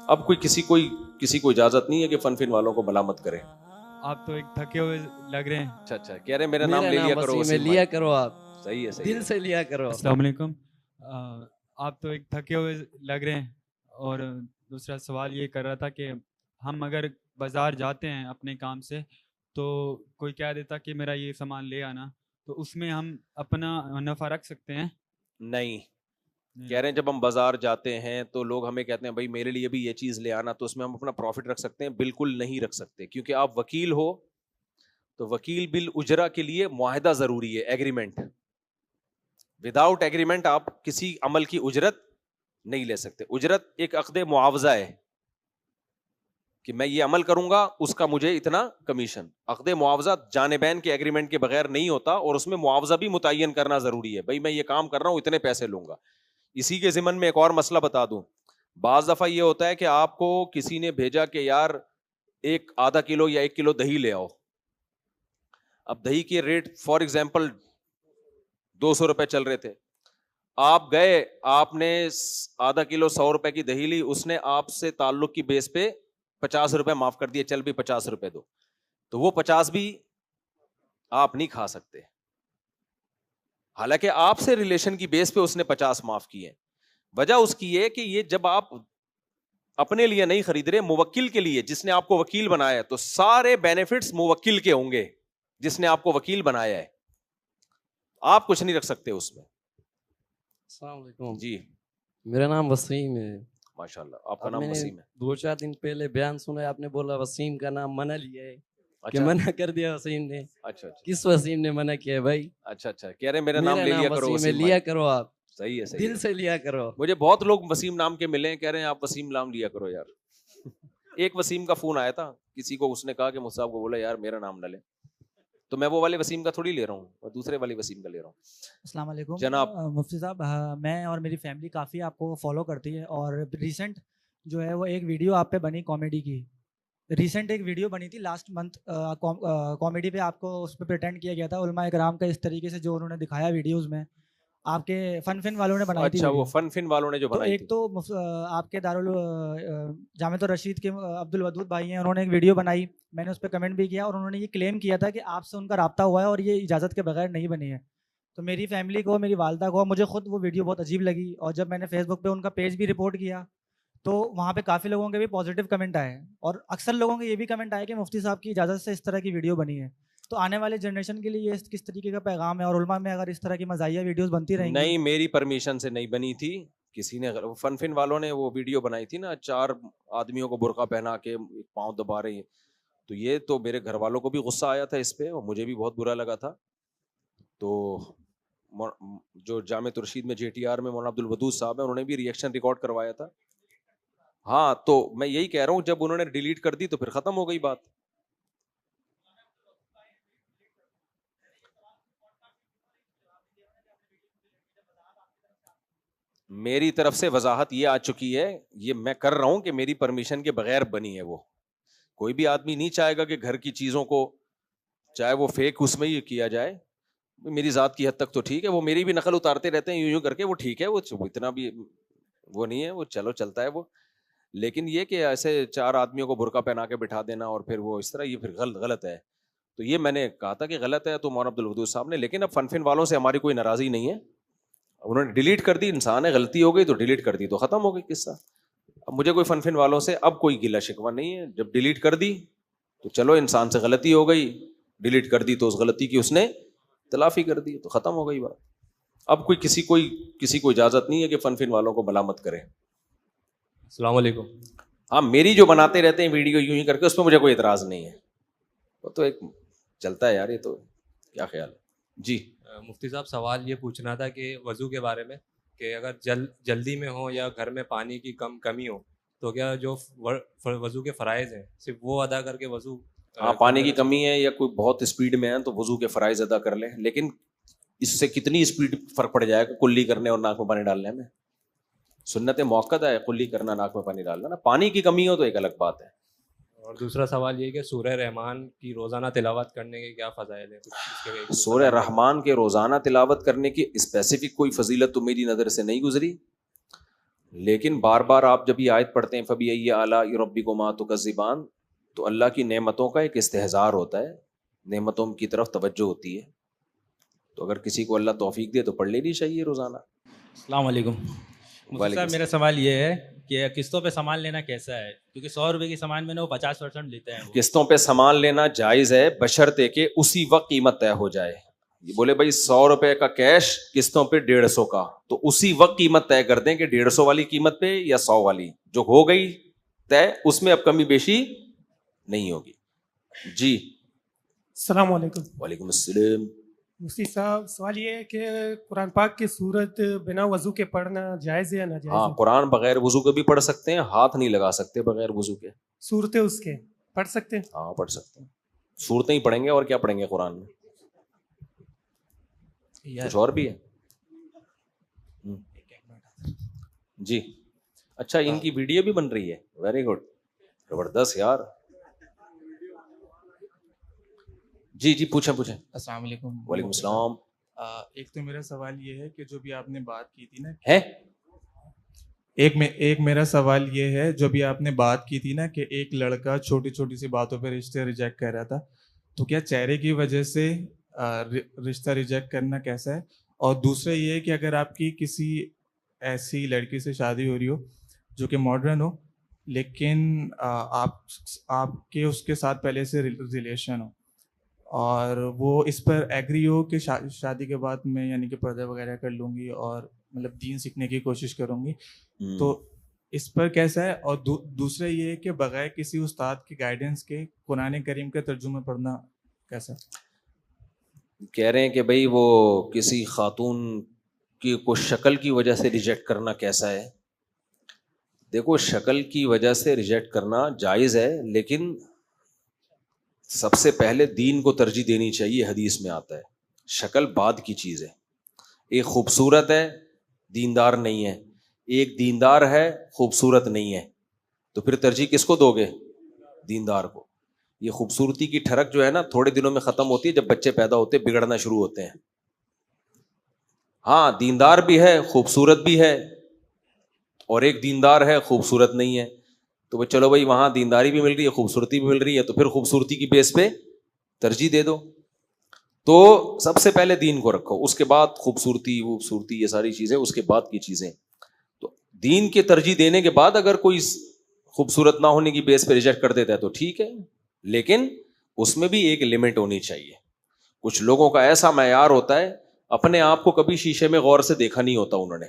اب کسی کو اجازت نہیں ہے کہ فن فن والوں کو ملامت کرے. آپ تو ایک تھکے ہوئے لگ رہے ہیں. اچھا کہہ رہے ہیں میرا نام لے لیا کرو وسیم لیا کرو آپ, صحیح ہے دل سے لیا کرو. السلام علیکم. آپ تو ایک تھکے ہوئے لگ رہے ہیں. اور دوسرا سوال یہ کر رہا تھا کہ ہم اگر بازار جاتے ہیں اپنے کام سے تو کوئی کہہ دیتا کہ میرا یہ سامان لے آنا, تو اس میں ہم اپنا نفع رکھ سکتے ہیں؟ نہیں, کہہ رہے ہیں جب ہم بازار جاتے ہیں تو لوگ ہمیں کہتے ہیں بھائی میرے لیے بھی یہ چیز لے آنا, تو اس میں ہم اپنا پروفٹ رکھ سکتے ہیں؟ بالکل نہیں رکھ سکتے, کیونکہ آپ وکیل ہو تو وکیل بالاجرہ کے لیے معاہدہ ضروری ہے, ایگریمنٹ. وداؤٹ ایگریمنٹ آپ کسی عمل کی اجرت نہیں لے سکتے. اجرت ایک عقد معاوضہ ہے کہ میں یہ عمل کروں گا اس کا مجھے اتنا کمیشن. عقد معاوضہ جانبین کے ایگریمنٹ کے بغیر نہیں ہوتا, اور اس میں معاوضہ بھی متعین کرنا ضروری ہے. بھائی میں یہ کام کر رہا ہوں اتنے پیسے لوں گا. اسی کے ضمن میں ایک اور مسئلہ بتا دوں, بعض دفعہ یہ ہوتا ہے کہ آپ کو کسی نے بھیجا کہ یار ایک آدھا کلو یا 1 کلو دہی لے آؤ. اب دہی کے ریٹ فار ایگزامپل 200 روپے چل رہے تھے, آپ گئے, آپ نے آدھا کلو 100 روپے کی دہی لی, اس نے آپ سے تعلق کی بیس پہ 50 روپے معاف کر دیے, چل بھی 50 روپے دو, تو وہ 50 بھی آپ نہیں کھا سکتے, حالانکہ آپ سے ریلیشن کی بیس پہ اس نے 50 معاف کیے. وجہ اس کی ہے کہ یہ جب آپ اپنے لیے نہیں خرید رہے, موکل کے لیے, جس نے آپ کو وکیل بنایا ہے, تو سارے بینیفٹس موکل کے ہوں گے جس نے آپ کو وکیل بنایا ہے, آپ کچھ نہیں رکھ سکتے اس میں. السلام علیکم جی میرا نام وسیم ہے. ماشاءاللہ آپ کا نام وسیم ہے. 2-4 دن پہلے بیان سنا, آپ نے بولا وسیم کا نام منع لیا ہے, کہ منع کر دیا وسیم نے. اچھا کس وسیم نے منع کیا ہے بھائی؟ اچھا کہہ رہے میرا نام لے لیا کرو وسیم. لیا کرو آپ, صحیح ہے دل سے لیا کرو. مجھے بہت لوگ وسیم نام کے ملے ہیں, کہہ رہے ہیں آپ وسیم نام لیا کرو یار. ایک وسیم کا فون آیا تھا کسی کو, اس نے کہا کہ مصعب کو بولا یار میرا نام نہ لے, تو میں وہ والے وسیم کا تھوڑی لے رہا ہوں, اور دوسرے والے وسیم کا لے رہا ہوں. السلام علیکم جناب. مفتی صاحب, میں اور میری فیملی کافی آپ کو فالو کرتی ہے, اور ریسنٹ جو ہے وہ ایک ویڈیو آپ پہ بنی کامیڈی کی. ریسنٹ ایک ویڈیو بنی تھی لاسٹ منتھ کامیڈی پہ, آپ کو اس پہ پریٹینڈ کیا گیا تھا علماء اکرام کا, اس طریقے سے جو انہوں نے دکھایا ویڈیوز میں, آپ کے فن والوں نے بنائی تھی. اچھا وہ فن والوں نے جو بنائی تھی. ایک تو آپ کے جامعۃ الرشید کے عبد الودود بھائی ہیں, انہوں نے ایک ویڈیو بنائی, میں نے اس پہ کمنٹ بھی کیا, اور انہوں نے یہ کلیم کیا تھا کہ آپ سے ان کا رابطہ ہوا ہے اور یہ اجازت کے بغیر نہیں بنی ہے. تو میری فیملی کو, میری والدہ کو, مجھے خود وہ ویڈیو بہت عجیب لگی, اور جب میں نے فیس بک پہ ان کا پیج بھی رپورٹ کیا تو وہاں پہ کافی لوگوں کے بھی پازیٹیو کمنٹ آئے, اور اکثر لوگوں کے یہ بھی کمنٹ آئے کہ مفتی صاحب کی اجازت سے اس طرح کی ویڈیو بنی ہے. تو آنے والے جنریشن کے لیے یہ کس طریقے کا پیغام ہے, اور علماء میں اگر اس طرح کی مزاحیہ ویڈیوز بنتی رہیں گی؟ نہیں, میری پرمیشن سے نہیں بنی تھی, کسی نے فن والوں نے وہ ویڈیو بنائی تھی نا, 4 آدمیوں کو برقع پہنا کے پاؤں دبا رہے ہیں, تو یہ تو میرے گھر والوں کو بھی غصہ آیا تھا اس پہ, اور مجھے بھی بہت برا لگا تھا. تو جو جامعۃ الرشید میں JTR میں مولانا عبد الودود صاحب ہیں, انہوں نے بھی ریئیکشن ریکارڈ کروایا تھا. ہاں تو میں یہی کہہ رہا ہوں, جب انہوں نے ڈیلیٹ کر دی تو پھر ختم ہو گئی بات. میری طرف سے وضاحت یہ آ چکی ہے, یہ میں کر رہا ہوں کہ میری پرمیشن کے بغیر بنی ہے. وہ کوئی بھی آدمی نہیں چاہے گا کہ گھر کی چیزوں کو چاہے وہ فیک اس میں ہی کیا جائے. میری ذات کی حد تک تو ٹھیک ہے, وہ میری بھی نقل اتارتے رہتے ہیں یوں کر کے, وہ ٹھیک ہے, وہ اتنا بھی وہ نہیں ہے, وہ چلو چلتا ہے وہ. لیکن یہ کہ ایسے 4 آدمیوں کو برقع پہنا کے بٹھا دینا اور پھر وہ اس طرح, یہ پھر غلط ہے. تو یہ میں نے کہا تھا کہ غلط ہے تو مولانا عبد الودود صاحب نے, لیکن اب فن والوں سے ہماری کوئی ناراضی نہیں ہے, انہوں نے ڈیلیٹ کر دی, انسان ہے, غلطی ہو گئی تو ڈیلیٹ کر دی, تو ختم ہو گئی قصہ. اب مجھے کوئی فن والوں سے اب کوئی گلہ شکوہ نہیں ہے, جب ڈیلیٹ کر دی تو چلو انسان سے غلطی ہو گئی, ڈیلیٹ کر دی تو اس غلطی کی اس نے تلافی کر دی, تو ختم ہو گئی بات. اب کسی کو اجازت نہیں ہے کہ فن والوں کو ملامت کرے. السلام علیکم. ہاں میری جو بناتے رہتے ہیں ویڈیو یوں ہی کر کے, اس پہ مجھے کوئی اعتراض نہیں ہے, وہ تو ایک چلتا ہے یار, یہ تو کیا خیال ہے. جی مفتی صاحب سوال یہ پوچھنا تھا کہ وضو کے بارے میں, کہ اگر جلدی میں ہو یا گھر میں پانی کی کمی ہو تو کیا جو وضو کے فرائض ہیں صرف وہ ادا کر کے وضو, ہاں پانی کی کمی ہے یا کوئی بہت اسپیڈ میں ہے تو وضو کے فرائض ادا کر لیں, لیکن اس سے کتنی اسپیڈ فرق پڑ جائے گا کلی کرنے اور ناک میں پانی ڈالنے میں. سنت موقع ہے کلی کرنا, ناک میں پانی ڈالنا نا. پانی کی کمی ہو تو ایک الگ بات ہے. اور دوسرا سوال یہ کہ سورہ رحمان کی روزانہ تلاوت کرنے کے کیا فضائل ہیں؟ سورہ رحمان کے روزانہ تلاوت کرنے کی اسپیسیفک کوئی فضیلت تو میری نظر سے نہیں گزری. لیکن بار بار آپ جب یہ آیت پڑھتے ہیں فَبِأَيِّ آلَاءِ رَبِّكُمَا تُكَذِّبَانِ، تو اللہ کی نعمتوں کا ایک استحضار ہوتا ہے، نعمتوں کی طرف توجہ ہوتی ہے. تو اگر کسی کو اللہ توفیق دے تو پڑھ لینی چاہیے روزانہ. السلام علیکم. مفتی صاحب میرا سوال یہ ہے کہ قسطوں پہ سامان لینا کیسا ہے؟ کیونکہ 100 روپے کی سامان میں نے وہ 50% لیتے ہیں. قسطوں پہ سامان لینا جائز ہے بشرطے کہ اسی وقت قیمت طے ہو جائے. یہ بولے بھائی 100 روپے کا کیش قسطوں پہ 150 کا، تو اسی وقت قیمت طے کر دیں کہ 150 والی قیمت پہ یا 100 والی، جو ہو گئی طے اس میں اب کمی بیشی نہیں ہوگی. جی السلام علیکم. وعلیکم السلام. مفتی صاحب سوال یہ ہے کہ قرآن پاک کی سورت بنا وضو کے پڑھنا جائز ہے یا ناجائز؟ ہاں قرآن بغیر وضو کے بھی پڑھ سکتے ہیں، ہاتھ نہیں لگا سکتے بغیر وضو کے. صورتیں اس کے پڑھ سکتے ہیں؟ ہاں پڑھ سکتے ہیں، صورتیں ہی پڑھیں گے اور کیا پڑھیں گے قرآن میں، کچھ اور بھی ہے. جی اچھا، ان کی ویڈیو بھی بن رہی ہے، ویری گڈ، زبردست یار. جی جی پوچھیں. السلام علیکم. وعلیکم السلام. ایک تو میرا سوال یہ ہے کہ جو بھی آپ نے بات کی تھی نا ہے، ایک میرا سوال یہ ہے جو بھی آپ نے بات کی تھی نا کہ ایک لڑکا چھوٹی چھوٹی سی باتوں پہ رشتے ریجیکٹ کر رہا تھا، تو کیا چہرے کی وجہ سے رشتہ ریجیکٹ کرنا کیسا ہے؟ اور دوسرا یہ ہے کہ اگر آپ کی کسی ایسی لڑکی سے شادی ہو رہی ہو جو کہ ماڈرن ہو، لیکن آپ کے اس کے ساتھ پہلے سے ریلیشن ہو، اور وہ اس پر ایگری ہو کہ شادی کے بعد میں یعنی کہ پردہ وغیرہ کر لوں گی اور مطلب دین سیکھنے کی کوشش کروں گی، تو اس پر کیسا ہے؟ اور دوسرا یہ ہے کہ بغیر کسی استاد کی گائیڈنس کے قرآن کریم کا ترجمہ پڑھنا کیسا؟ کہہ رہے ہیں کہ بھئی وہ کسی خاتون کی کو شکل کی وجہ سے ریجیکٹ کرنا کیسا ہے. دیکھو شکل کی وجہ سے ریجیکٹ کرنا جائز ہے، لیکن سب سے پہلے دین کو ترجیح دینی چاہیے. حدیث میں آتا ہے شکل بعد کی چیز ہے. ایک خوبصورت ہے دیندار نہیں ہے، ایک دیندار ہے خوبصورت نہیں ہے، تو پھر ترجیح کس کو دو گے؟ دیندار کو. یہ خوبصورتی کی ٹھڑک جو ہے نا تھوڑے دنوں میں ختم ہوتی ہے، جب بچے پیدا ہوتے بگڑنا شروع ہوتے ہیں. ہاں دیندار بھی ہے خوبصورت بھی ہے، اور ایک دیندار ہے خوبصورت نہیں ہے، تو چلو بھائی وہاں دینداری بھی مل رہی ہے خوبصورتی بھی مل رہی ہے، تو پھر خوبصورتی کی بیس پہ ترجیح دے دو. تو سب سے پہلے دین کو رکھو، اس کے بعد خوبصورتی یہ ساری چیزیں اس کے بعد کی چیزیں. تو دین کے ترجیح دینے کے بعد اگر کوئی خوبصورت نہ ہونے کی بیس پہ ریجیکٹ کر دیتا ہے تو ٹھیک ہے، لیکن اس میں بھی ایک لمٹ ہونی چاہیے. کچھ لوگوں کا ایسا معیار ہوتا ہے، اپنے آپ کو کبھی شیشے میں غور سے دیکھا نہیں ہوتا انہوں نے.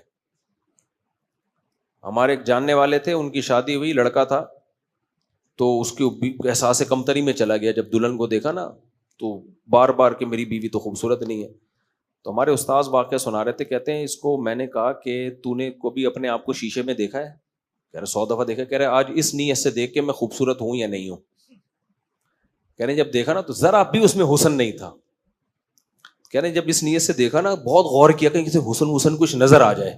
ہمارے ایک جاننے والے تھے، ان کی شادی ہوئی، لڑکا تھا، تو اس کے احساس کمتری میں چلا گیا. جب دلہن کو دیکھا نا تو بار بار کہ میری بیوی تو خوبصورت نہیں ہے. تو ہمارے استاذ واقعہ سنا رہے تھے، کہتے ہیں اس کو میں نے کہا کہ تو نے کبھی اپنے آپ کو شیشے میں دیکھا ہے؟ کہہ رہے 100 دفعہ دیکھا. کہہ رہے آج اس نیت سے دیکھ کے میں خوبصورت ہوں یا نہیں ہوں. کہہ رہے جب دیکھا نا تو ذرا بھی اس میں حسن نہیں تھا. کہہ رہے جب اس نیت سے دیکھا نا بہت غور کیا کہ کسی حسن کچھ نظر آ جائے،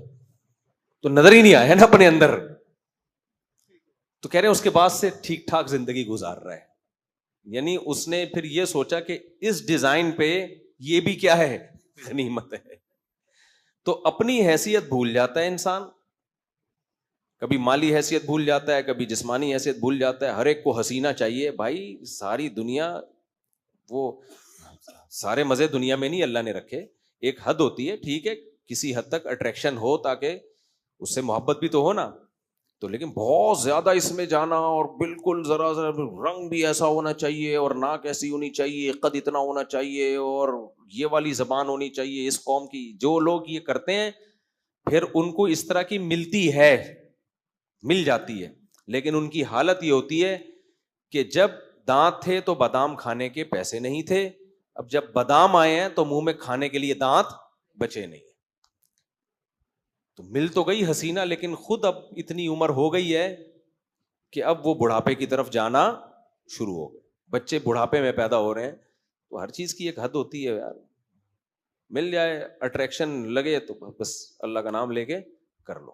تو نظر ہی نہیں آیا نا اپنے اندر. تو کہہ رہے اس کے بعد سے ٹھیک ٹھاک زندگی گزار رہا ہے. یعنی اس نے پھر یہ سوچا کہ اس ڈیزائن پہ یہ بھی کیا ہے، غنیمت ہے. تو اپنی حیثیت بھول جاتا ہے انسان، کبھی مالی حیثیت بھول جاتا ہے، کبھی جسمانی حیثیت بھول جاتا ہے. ہر ایک کو حسینہ چاہیے. بھائی ساری دنیا، وہ سارے مزے دنیا میں نہیں اللہ نے رکھے، ایک حد ہوتی ہے. ٹھیک ہے کسی حد تک اٹریکشن ہو تاکہ اس سے محبت بھی تو ہو نا، تو لیکن بہت زیادہ اس میں جانا اور بالکل ذرا رنگ بھی ایسا ہونا چاہیے اور ناک ایسی ہونی چاہیے، قد اتنا ہونا چاہیے اور یہ والی زبان ہونی چاہیے اس قوم کی. جو لوگ یہ کرتے ہیں پھر ان کو اس طرح کی مل جاتی ہے، لیکن ان کی حالت یہ ہوتی ہے کہ جب دانت تھے تو بادام کھانے کے پیسے نہیں تھے، اب جب بادام آئے ہیں تو منہ میں کھانے کے لیے دانت بچے نہیں. تو مل تو گئی حسینہ، لیکن خود اب اتنی عمر ہو گئی ہے کہ اب وہ بڑھاپے کی طرف جانا شروع ہو گئے. بچے بڑھاپے میں پیدا ہو رہے ہیں، تو ہر چیز کی ایک حد ہوتی ہے یار. مل جائے، اٹریکشن لگے تو بس اللہ کا نام لے کے کر لو.